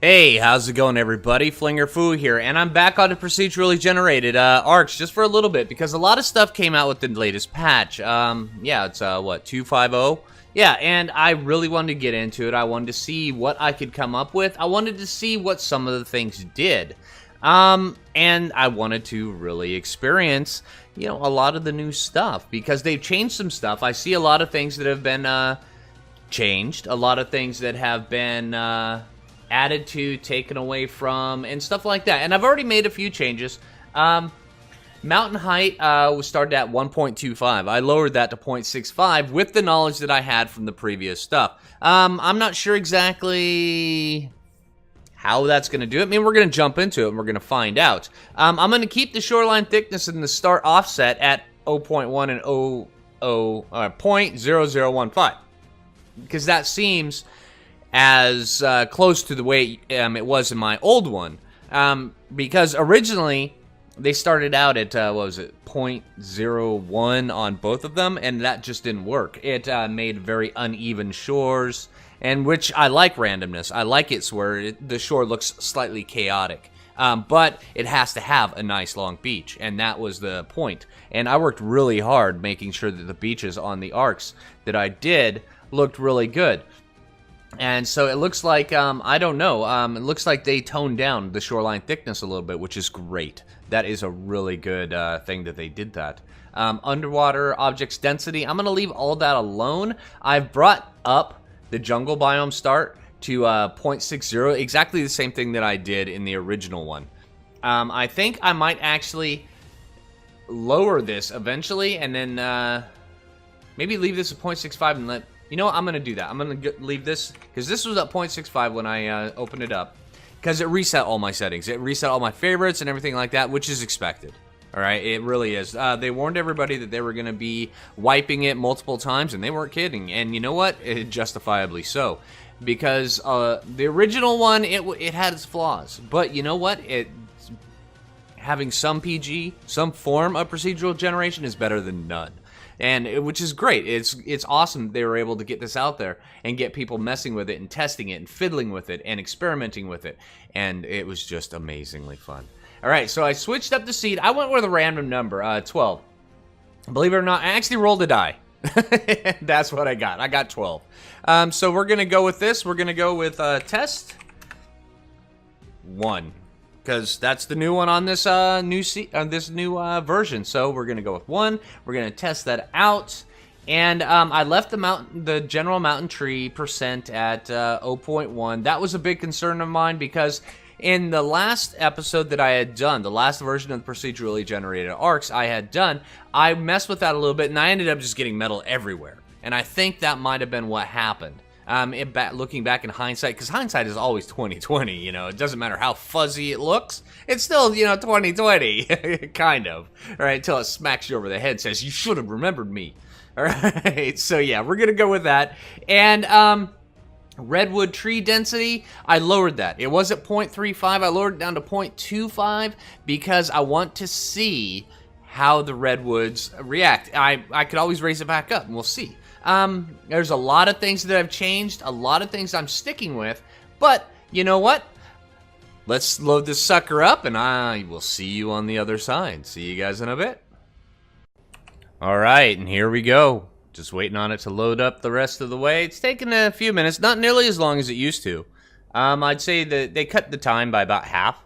Hey, how's it going, everybody? Flinger Foo here, and I'm back on the procedurally generated arcs just for a little bit because a lot of stuff came out with the latest patch. Yeah, it's what, 2.5.0? Yeah, and I really wanted to get into it. I wanted to see what I could come up with. I wanted to see what some of the things did. And I wanted to really experience, a lot of the new stuff because they've changed some stuff. I see a lot of things that have been changed, a lot of things that have been added to, taken away from, and stuff like that. And I've already made a few changes. Mountain height was started at 1.25. I lowered that to 0.65 with the knowledge that I had from the previous stuff. I'm not sure exactly how that's going to do it. I mean, we're going to jump into it and we're going to find out. I'm going to keep the shoreline thickness and the start offset at 0.1 and 0.0015 because that seems as close to the way it was in my old one. Because originally they started out at, 0.01 on both of them, and that just didn't work. It made very uneven shores, and which I like randomness. I like it where the shore looks slightly chaotic. But it has to have a nice long beach, and that was the point. And I worked really hard making sure that the beaches on the arcs that I did looked really good. And so it looks like, I don't know, it looks like they toned down the shoreline thickness a little bit, which is great. That is a really good thing that they did that. Underwater objects density, I'm going to leave all that alone. I've brought up the jungle biome start to 0.60, exactly the same thing that I did in the original one. I think I might actually lower this eventually, and then maybe leave this at 0.65 and let... You know what? I'm going to do that. I'm going to leave this, because this was at 0.65 when I opened it up, because it reset all my settings. It reset all my favorites and everything like that, which is expected. All right? It really is. They warned everybody that they were going to be wiping it multiple times, and they weren't kidding. And you know what? Justifiably so. Because the original one, it had its flaws. But you know what? Having some PG, some form of procedural generation is better than none. And which is great. It's awesome they were able to get this out there and get people messing with it and testing it and fiddling with it and experimenting with it. And it was just amazingly fun. All right, so I switched up the seed. I went with a random number, 12. Believe it or not, I actually rolled a die. That's what I got. I got 12. So we're going to go with this. We're going to go with test 1. Because that's the new one on this new version. So we're gonna go with 1. We're gonna test that out, and I left the general mountain tree percent at 0.1. That was a big concern of mine because in the last episode that I had done, the last version of the procedurally generated arcs I had done, I messed with that a little bit, and I ended up just getting metal everywhere. And I think that might have been what happened. Looking back in hindsight, because hindsight is always 20/20, it doesn't matter how fuzzy it looks, it's still, 20/20, kind of, all right, until it smacks you over the head and says, you should have remembered me, all right, so yeah, we're gonna go with that, and, Redwood tree density, I lowered that. It was at 0.35, I lowered it down to 0.25, because I want to see how the redwoods react. I could always raise it back up, and we'll see. There's a lot of things that have changed, a lot of things I'm sticking with, but you know what? Let's load this sucker up, and I will see you on the other side. See you guys in a bit. All right, and here we go. Just waiting on it to load up the rest of the way. It's taken a few minutes, not nearly as long as it used to. I'd say that they cut the time by about half.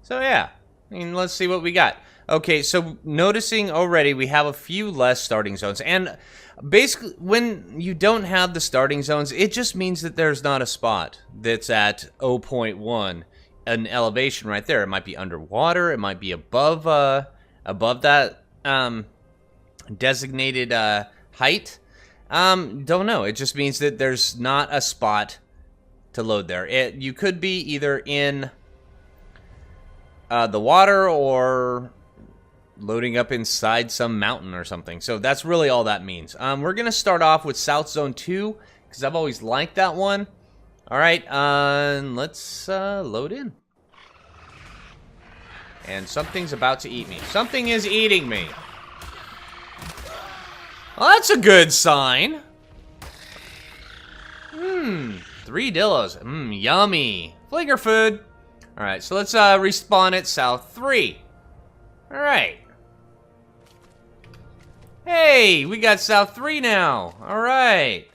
So yeah, let's see what we got. Okay, so noticing already we have a few less starting zones, and basically when you don't have the starting zones, it just means that there's not a spot that's at 0.1, an elevation right there. It might be underwater, it might be above that designated height. Don't know. It just means that there's not a spot to load there. You could be either in the water or loading up inside some mountain or something. So that's really all that means. We're going to start off with South Zone 2, because I've always liked that one. All right, let's load in. And something's about to eat me. Something is eating me. Well, that's a good sign. 3 dillos. Yummy. Flinger food. Alright, so let's respawn at South 3. Alright. Hey, we got South 3 now. Alright.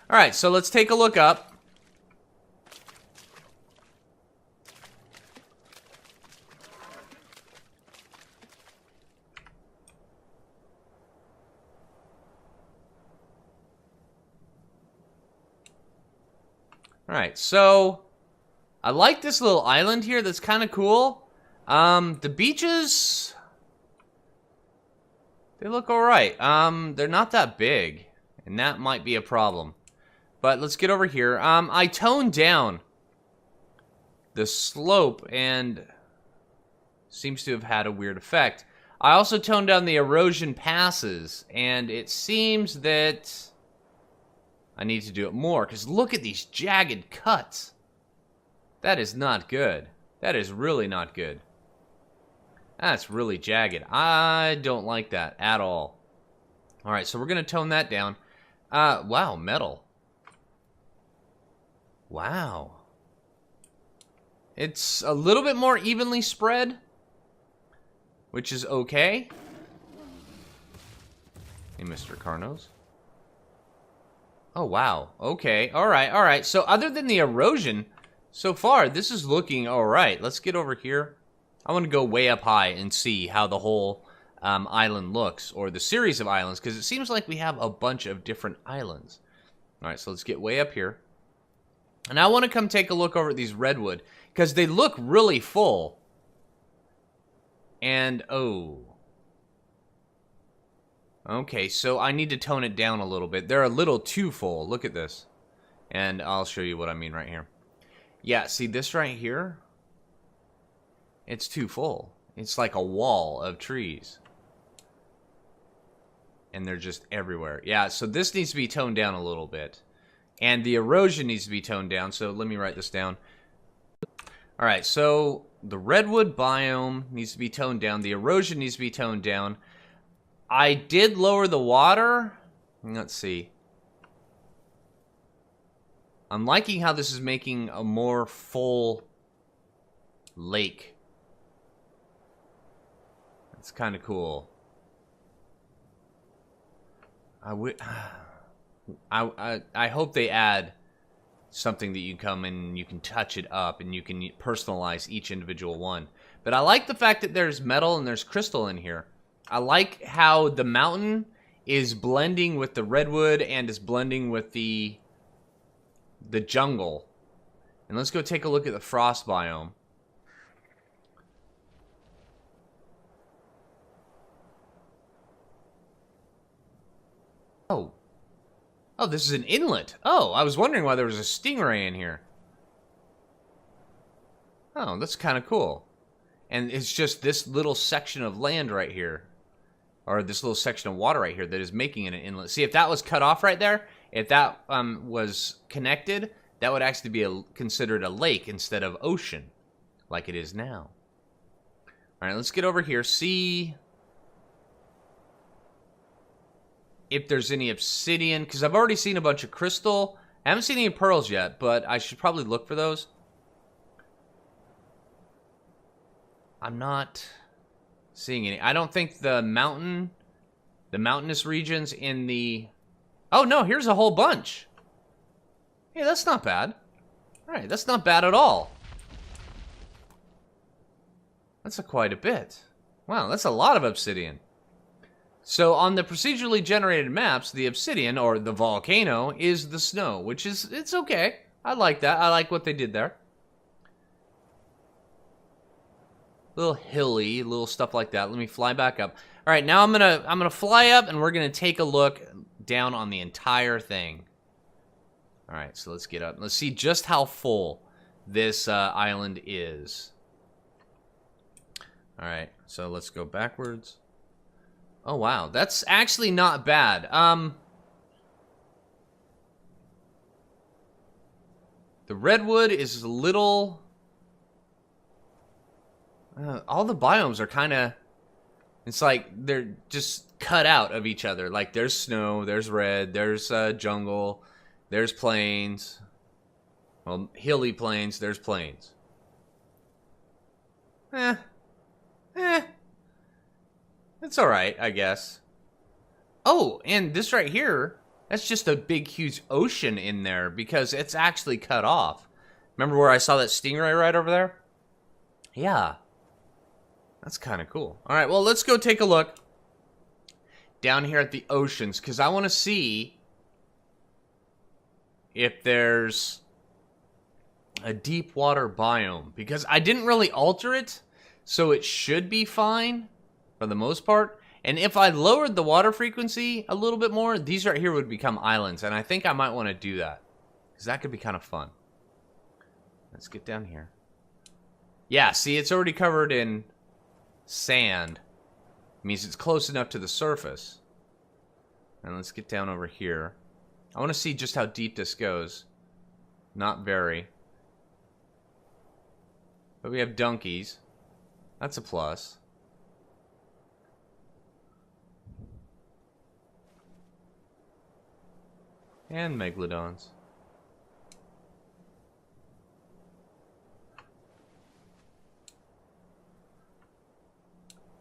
Alright, so let's take a look up. Alright, so I like this little island here that's kind of cool. The beaches, they look alright. They're not that big, and that might be a problem. But let's get over here. I toned down the slope, and seems to have had a weird effect. I also toned down the erosion passes, and it seems that I need to do it more, because look at these jagged cuts. That is not good. That is really not good. That's really jagged. I don't like that at all. Alright, so we're going to tone that down. Wow, metal. Wow. It's a little bit more evenly spread, which is okay. Hey, Mr. Carnos. Oh, wow. Okay. All right. So other than the erosion, so far, this is looking all right. Let's get over here. I want to go way up high and see how the whole island looks, or the series of islands, because it seems like we have a bunch of different islands. All right, so let's get way up here. And I want to come take a look over at these redwood, because they look really full. And, oh. Okay, so I need to tone it down a little bit. They're a little too full. Look at this. And I'll show you what I mean right here. Yeah, see this right here? It's too full. It's like a wall of trees. And they're just everywhere. Yeah, so this needs to be toned down a little bit. And the erosion needs to be toned down, so let me write this down. Alright, so the redwood biome needs to be toned down. The erosion needs to be toned down. I did lower the water. Let's see. I'm liking how this is making a more full lake. It's kind of cool. I hope they add something that you come and you can touch it up and you can personalize each individual one. But I like the fact that there's metal and there's crystal in here. I like how the mountain is blending with the redwood and is blending with the jungle. And let's go take a look at the frost biome. Oh. Oh, this is an inlet. Oh, I was wondering why there was a stingray in here. Oh, that's kind of cool. And it's just this little section of land right here. Or this little section of water right here that is making it an inlet. See, if that was cut off right there, if that was connected, that would actually be considered a lake instead of ocean, like it is now. All right, let's get over here. See if there's any obsidian, because I've already seen a bunch of crystal. I haven't seen any pearls yet, but I should probably look for those. I'm not seeing any. I don't think the mountainous regions in the... Oh, no, here's a whole bunch. Hey, that's not bad. All right, that's not bad at all. That's quite a bit. Wow, that's a lot of obsidian. So on the procedurally generated maps, the obsidian, or the volcano, is the snow, which is, it's okay. I like that. I like what they did there. Little hilly, little stuff like that. Let me fly back up. All right, now I'm gonna fly up, and we're gonna take a look down on the entire thing. All right, so let's get up. Let's see just how full this island is. All right, so let's go backwards. Oh wow, that's actually not bad. The redwood is a little. All the biomes are kind of, it's like they're just cut out of each other. Like there's snow, there's red, there's jungle, there's plains. Well, hilly plains, there's plains. It's alright, I guess. Oh, and this right here, that's just a big, huge ocean in there because it's actually cut off. Remember where I saw that stingray right over there? Yeah. That's kind of cool. Alright, well, let's go take a look down here at the oceans because I want to see if there's a Deepwater Biome because I didn't really alter it, so it should be fine for the most part. And if I lowered the water frequency a little bit more, these right here would become islands, and I think I might want to do that because that could be kind of fun. Let's get down here. Yeah, see, it's already covered in sand. It means it's close enough to the surface. And let's get down over here. I want to see just how deep this goes. Not very. But we have donkeys. That's a plus. And megalodons.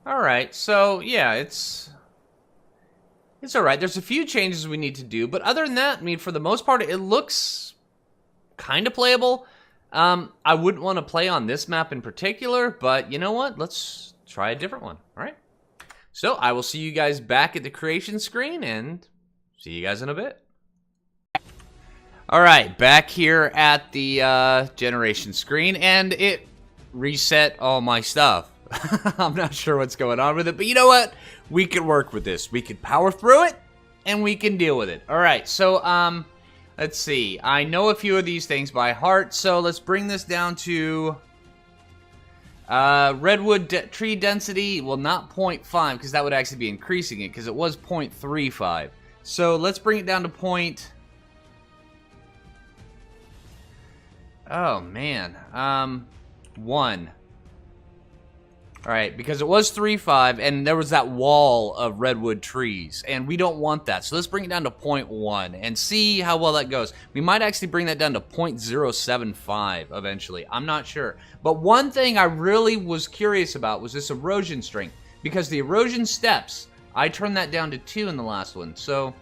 Alright, so yeah, it's alright. There's a few changes we need to do, but other than that, I mean, for the most part, it looks kind of playable. I wouldn't want to play on this map in particular, but you know what? Let's try a different one, alright? So, I will see you guys back at the creation screen, and see you guys in a bit. Alright, back here at the generation screen, and it reset all my stuff. I'm not sure what's going on with it, but you know what? We can work with this. We can power through it, and we can deal with it. Alright, so, let's see. I know a few of these things by heart, so let's bring this down to Redwood tree density. Well, not 0.5, because that would actually be increasing it, because it was 0.35. So let's bring it down to oh, man. 1. Alright, because it was 3.5, and there was that wall of redwood trees, and we don't want that. So let's bring it down to 0.1 and see how well that goes. We might actually bring that down to 0.075 eventually. I'm not sure. But one thing I really was curious about was this erosion strength, because the erosion steps, I turned that down to 2 in the last one. So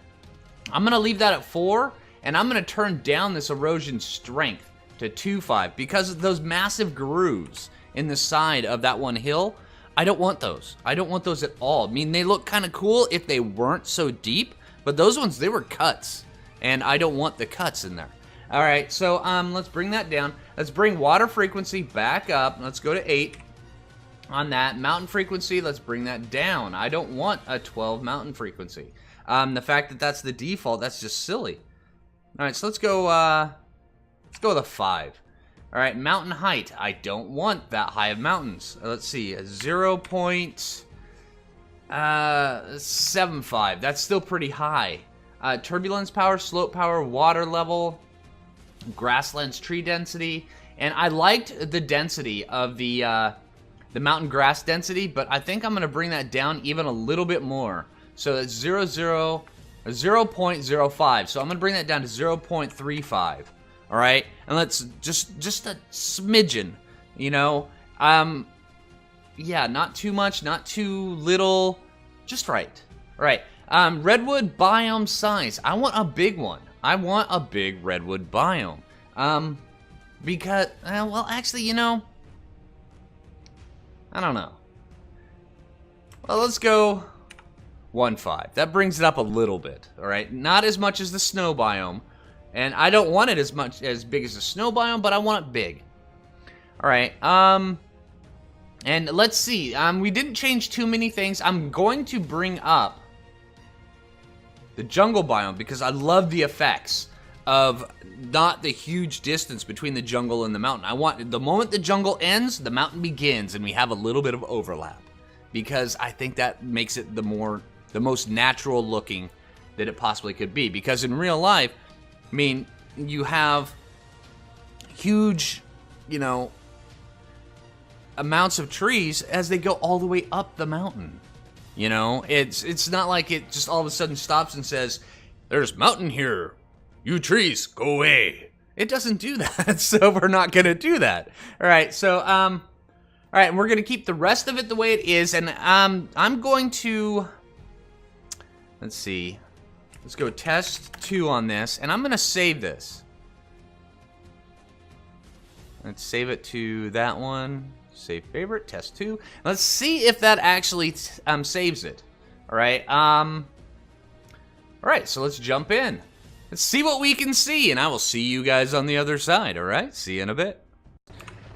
I'm going to leave that at 4, and I'm going to turn down this erosion strength to 2.5 because of those massive grooves in the side of that one hill. I don't want those. I don't want those at all. I mean, they look kind of cool if they weren't so deep, but those ones, they were cuts, and I don't want the cuts in there. All right, so let's bring that down. Let's bring water frequency back up. Let's go to 8 on that. Mountain frequency, let's bring that down. I don't want a 12 mountain frequency. The fact that that's the default, that's just silly. All right, so let's go with a 5. All right, mountain height. I don't want that high of mountains. Let's see, 0.75. That's still pretty high. Turbulence power, slope power, water level, grasslands tree density, and I liked the density of the mountain grass density, but I think I'm going to bring that down even a little bit more. So it's 0.05. So I'm going to bring that down to 0.35. All right, and let's just a smidgen, you know. Yeah, not too much, not too little, just right. All right, redwood biome size. I want a big one. I want a big redwood biome. Because, well, actually, you know, I don't know. Well, let's go 1.5. That brings it up a little bit. All right, not as much as the snow biome. And I don't want it as big as the snow biome, but I want it big. Alright, and let's see. We didn't change too many things. I'm going to bring up the jungle biome because I love the effects of not the huge distance between the jungle and the mountain. I want, the moment the jungle ends, the mountain begins, and we have a little bit of overlap. Because I think that makes it the most natural looking that it possibly could be. Because in real life, I mean, you have huge, you know, amounts of trees as they go all the way up the mountain. You know, it's not like it just all of a sudden stops and says, "There's mountain here. You trees, go away." It doesn't do that, so we're not going to do that. All right, so, all right, we're going to keep the rest of it the way it is, and I'm going to, let's see, let's go test 2 on this, and I'm going to save this. Let's save it to that one. Save favorite, test 2. Let's see if that actually saves it. All right. All right, so let's jump in. Let's see what we can see, and I will see you guys on the other side. All right, see you in a bit.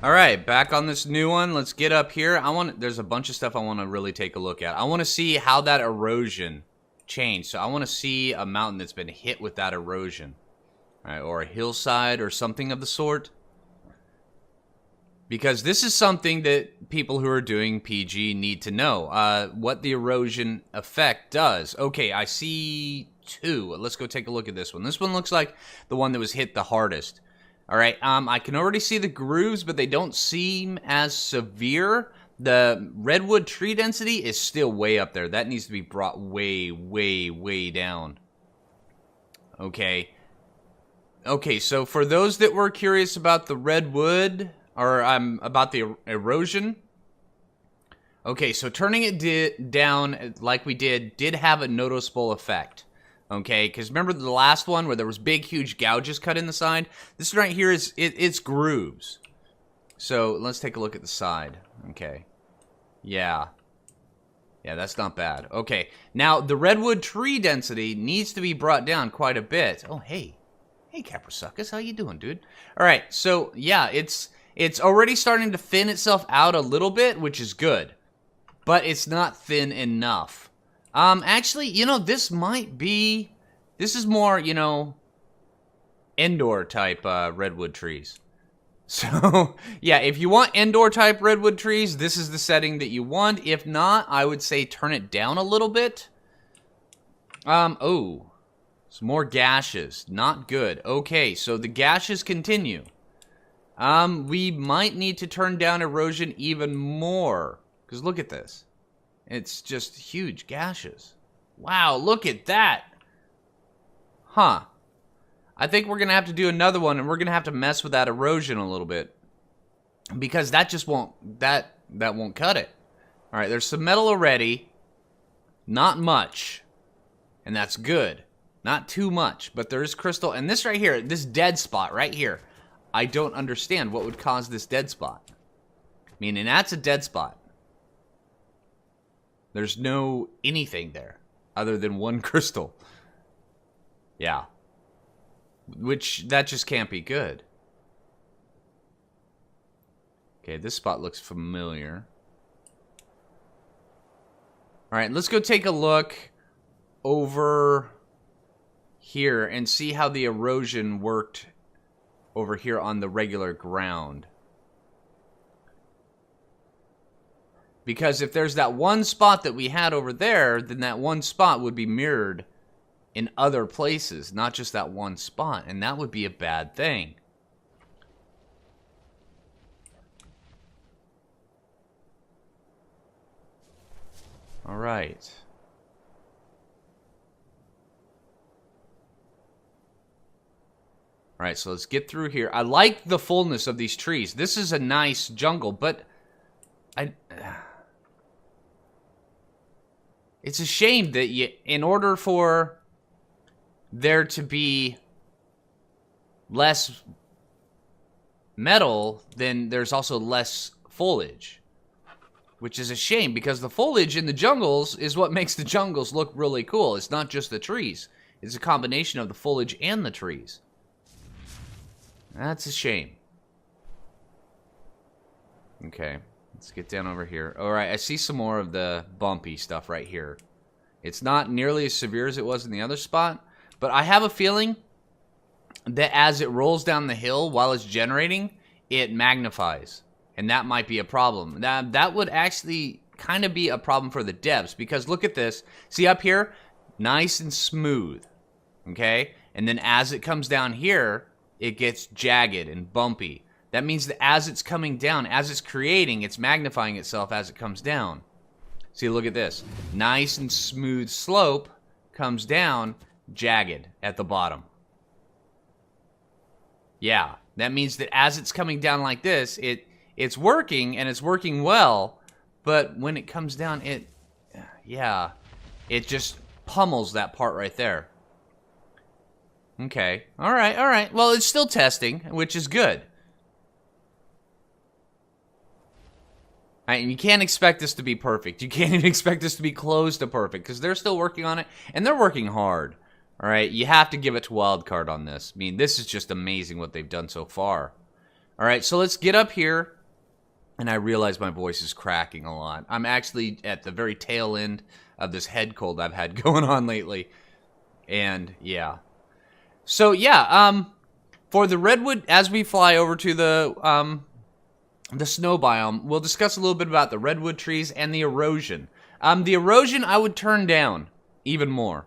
All right, back on this new one. Let's get up here. There's a bunch of stuff I want to really take a look at. I want to see how that erosion changed. So I want to see a mountain that's been hit with that erosion, all right, or a hillside or something of the sort. Because this is something that people who are doing PG need to know, what the erosion effect does. Okay, I see 2. Let's go take a look at this one. This one looks like the one that was hit the hardest. All right, I can already see the grooves, but they don't seem as severe. The redwood tree density is still way up there. That needs to be brought way, way, way down. Okay. Okay, so for those that were curious about the redwood, or about the erosion. Okay, so turning it down like we did have a noticeable effect. Okay, because remember the last one where there was big, huge gouges cut in the side? This right here it's grooves. So let's take a look at the side. Okay, yeah, that's not bad. Okay, now the redwood tree density needs to be brought down quite a bit. Oh, hey, Caprasuckus, how you doing, dude? All right, so yeah, it's already starting to thin itself out a little bit, which is good. But it's not thin enough. Actually, you know, this is more, you know, indoor type redwood trees. So, yeah, if you want indoor type redwood trees, this is the setting that you want. If not, I would say turn it down a little bit. Oh, some more gashes. Not good. Okay, so the gashes continue. We might need to turn down erosion even more. Because look at this. It's just huge gashes. Wow, look at that. Huh. I think we're going to have to do another one, and we're going to have to mess with that erosion a little bit. Because that just won't, that won't cut it. Alright, there's some metal already. Not much. And that's good. Not too much, but there is crystal. And this right here, this dead spot right here. I don't understand what would cause this dead spot. Meaning that's a dead spot. There's no anything there other than one crystal. Yeah. Which, that just can't be good. Okay, this spot looks familiar. Alright, let's go take a look over here and see how the erosion worked over here on the regular ground. Because if there's that one spot that we had over there, then that one spot would be mirrored in other places, not just that one spot, and that would be a bad thing. All right. All right, so let's get through here. I like the fullness of these trees. This is a nice jungle, but it's a shame that in order for there to be less metal, then there's also less foliage. Which is a shame, because the foliage in the jungles is what makes the jungles look really cool. It's not just the trees. It's a combination of the foliage and the trees. That's a shame. Okay, let's get down over here. Alright, I see some more of the bumpy stuff right here. It's not nearly as severe as it was in the other spot, but I have a feeling that as it rolls down the hill while it's generating, it magnifies. And that might be a problem. That would actually kind of be a problem for the devs, because look at this. See up here? Nice and smooth. Okay? And then as it comes down here, it gets jagged and bumpy. That means that as it's coming down, as it's creating, it's magnifying itself as it comes down. See, look at this. Nice and smooth slope comes down, jagged at the bottom. Yeah, that means that as it's coming down like this, it's working, and it's working well, but when it comes down, it just pummels that part right there. Okay, all right. Well, it's still testing, which is good. And you can't expect this to be perfect. You can't even expect this to be close to perfect, because they're still working on it, and they're working hard. All right, you have to give it to Wildcard on this. I mean, this is just amazing what they've done so far. All right, so let's get up here, and I realize my voice is cracking a lot. I'm actually at the very tail end of this head cold I've had going on lately, and yeah. So yeah, for the Redwood, as we fly over to the snow biome, we'll discuss a little bit about the Redwood trees and the erosion. The erosion I would turn down even more.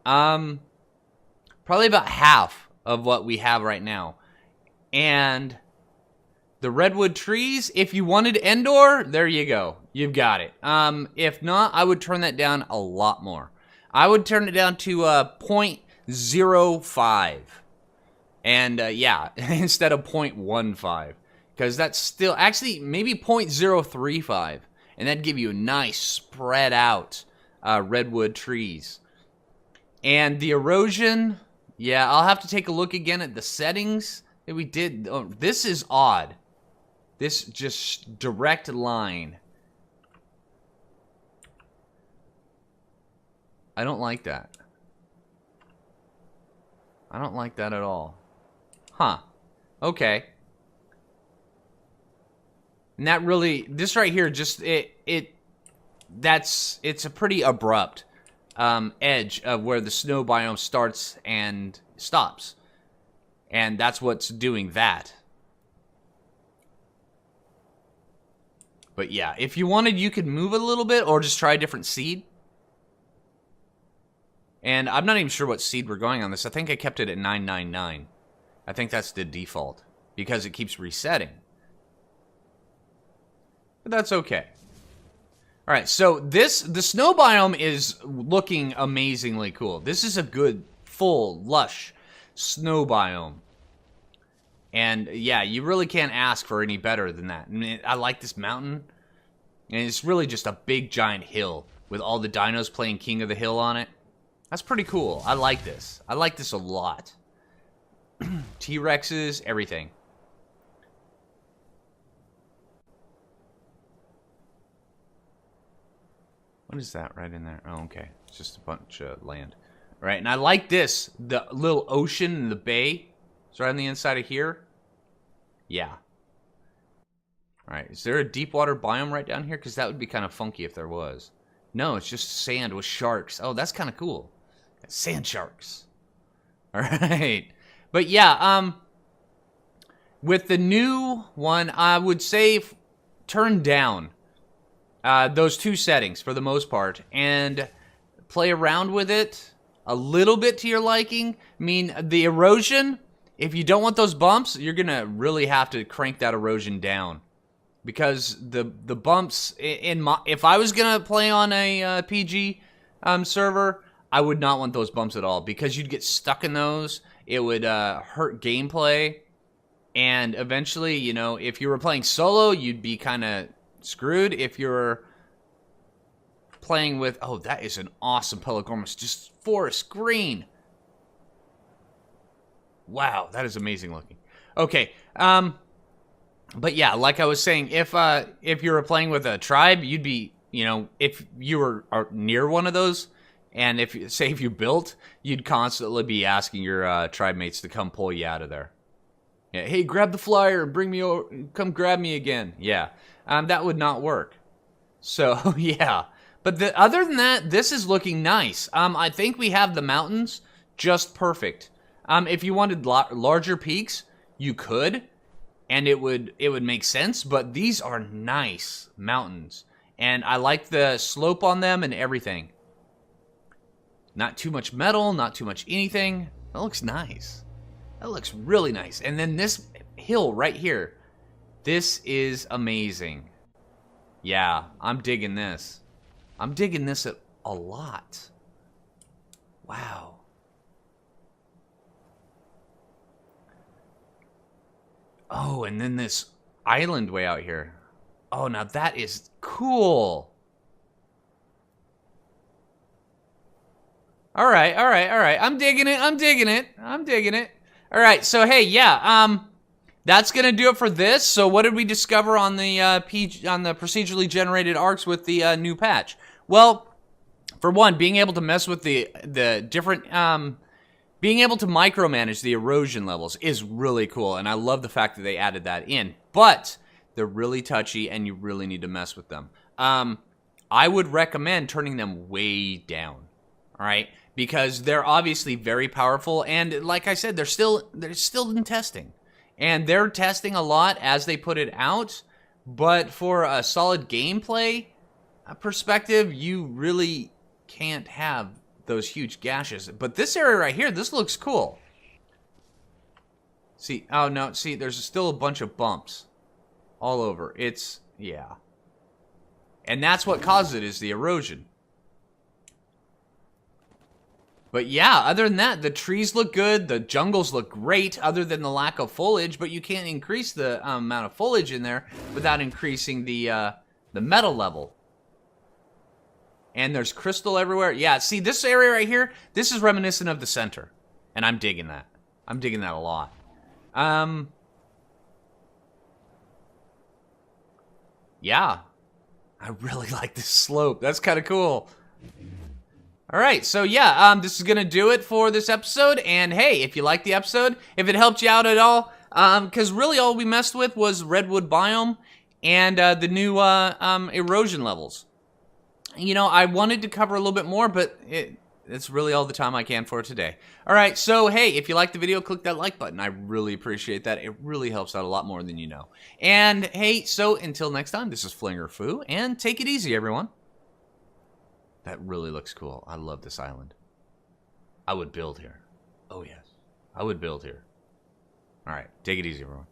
Probably about half of what we have right now. And the Redwood trees, if you wanted Endor, there you go. You've got it. If not, I would turn that down a lot more. I would turn it down to 0.05. And yeah, instead of 0.15. Because that's still, actually, maybe 0.035. And that'd give you a nice spread out redwood trees. And the erosion, yeah, I'll have to take a look again at the settings that we did. Oh, this is odd. This just direct line. I don't like that. I don't like that at all. Huh. Okay. And that really, this right here, just, it's a pretty abrupt edge of where the snow biome starts and stops. And that's what's doing that. But yeah, if you wanted, you could move it a little bit or just try a different seed. And I'm not even sure what seed we're going on this. I think I kept it at 999. I think that's the default because it keeps resetting. But that's okay. All right, so the snow biome is looking amazingly cool. This is a good, full, lush snow biome. And yeah, you really can't ask for any better than that. I mean, I like this mountain. And it's really just a big, giant hill with all the dinos playing King of the Hill on it. That's pretty cool. I like this. I like this a lot. T-Rexes, everything. What is that right in there? Oh, okay. It's just a bunch of land. All right, and I like this. The little ocean and the bay. It's right on the inside of here. Yeah. All right, is there a Deepwater Biome right down here? Because that would be kind of funky if there was. No, it's just sand with sharks. Oh, that's kind of cool. Sand sharks. All right. But yeah, with the new one, I would say turn down those two settings for the most part and play around with it a little bit to your liking. I mean, the erosion, if you don't want those bumps, you're going to really have to crank that erosion down. Because the bumps, if I was going to play on a PG server, I would not want those bumps at all. Because you'd get stuck in those. It would hurt gameplay. And eventually, you know, if you were playing solo, you'd be kind of screwed. If you're playing with, oh, that is an awesome Pelagormus, just forest green. Wow, that is amazing looking. Okay, but yeah, like I was saying, if you were playing with a tribe, you'd be, you know, if you were near one of those, and if you built, you'd constantly be asking your tribe mates to come pull you out of there. Yeah, hey, grab the flyer, bring me over, come grab me again. Yeah, that would not work. So yeah, but other than that, this is looking nice. I think we have the mountains just perfect. If you wanted larger peaks, you could, and it would make sense. But these are nice mountains, and I like the slope on them and everything. Not too much metal, not too much anything. That looks nice. That looks really nice. And then this hill right here, this is amazing. Yeah, I'm digging this. I'm digging this a lot. Wow. Oh, and then this island way out here. Oh, now that is cool. All right. I'm digging it. All right, so hey, yeah, that's gonna do it for this. So what did we discover on the procedurally generated arcs with the new patch? Well, for one, being able to mess with the different, being able to micromanage the erosion levels is really cool, and I love the fact that they added that in. But they're really touchy, and you really need to mess with them. I would recommend turning them way down. All right, because they're obviously very powerful, and like I said, they're still in testing, and they're testing a lot as they put it out. But for a solid gameplay perspective, you really can't have those huge gashes. But this area right here, this looks cool. See, oh no, see, there's still a bunch of bumps all over. It's, yeah. And that's what causes it, is the erosion. But yeah, other than that, the trees look good, the jungles look great, other than the lack of foliage, but you can't increase the amount of foliage in there without increasing the metal level. And there's crystal everywhere. Yeah, see, this area right here, this is reminiscent of the center. And I'm digging that. I'm digging that a lot. Yeah. I really like this slope. That's kind of cool. All right, so yeah, this is gonna do it for this episode. And hey, if you liked the episode, if it helped you out at all, because really all we messed with was Redwood Biome and the new erosion levels. You know, I wanted to cover a little bit more, but it's really all the time I can for today. All right, so hey, if you liked the video, click that like button. I really appreciate that. It really helps out a lot more than you know. And hey, so until next time, this is Flinger Foo, and take it easy, everyone. That really looks cool. I love this island. I would build here. Oh, yes. I would build here. All right. Take it easy, everyone.